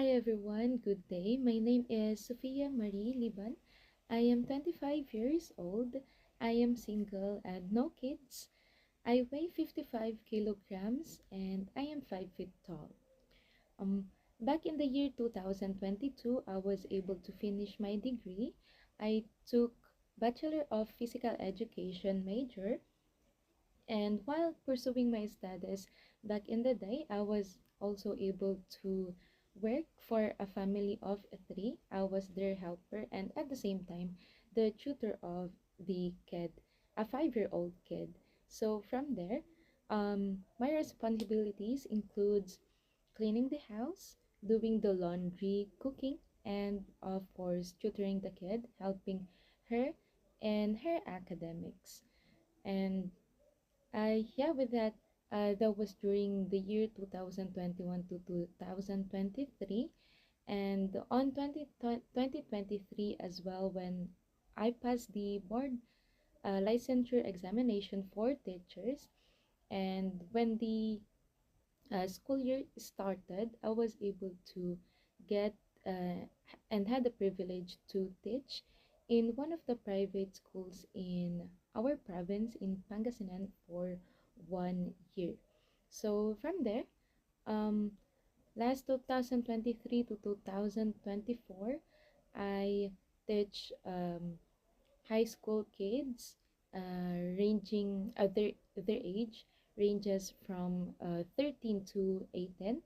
Hi everyone, good day. My name is Sophia Marie Liban. I am 25 years old. I am single and no kids. I weigh 55 kilograms and I am 5 feet tall. Back in the year 2022, I was able to finish my degree. I took Bachelor of Physical Education major, and while pursuing my studies back in the day, I was also able to work for a family of three. I was their helper and at the same time, the tutor of the kid, a 5-year-old kid. So from there, my responsibilities includes cleaning the house, doing the laundry, cooking, and of course, tutoring the kid, helping her in her academics. And yeah, with that, that was during the year 2021 to 2023. And on 2023 as well, when I passed the board licensure examination for teachers, and when the school year started, I was able to get and had the privilege to teach in one of the private schools in our province in Pangasinan for 1 year. So from there, um, last 2023 to 2024, I teach high school kids ranging their age ranges from 13 to 18,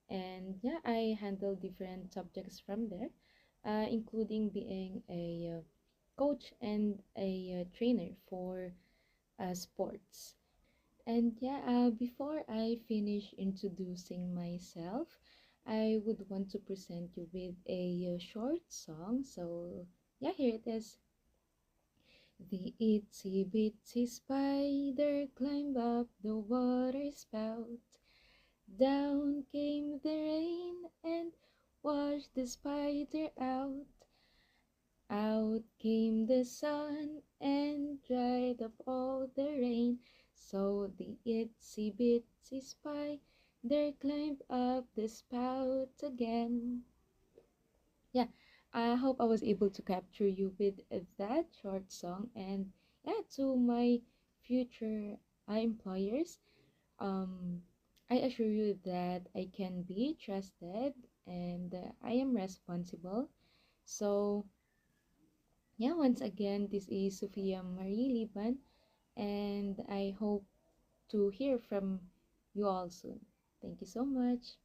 and yeah, I handle different subjects from there, including being a coach and a trainer for sports. And yeah, before I finish introducing myself, I would want to present you with a short song. So yeah, here it is. The itsy bitsy spider climbed up the water spout. Down came the rain and washed the spider out. Out came the sun and dried up all the rain. So the itsy bitsy spider climbed up the spout again. Yeah, I hope I was able to capture you with that short song. And yeah, to my future employers, um, I assure you that I can be trusted and I am responsible. So yeah, once again, this is Sophia Marie Liban, and I hope to hear from you all soon. Thank you so much.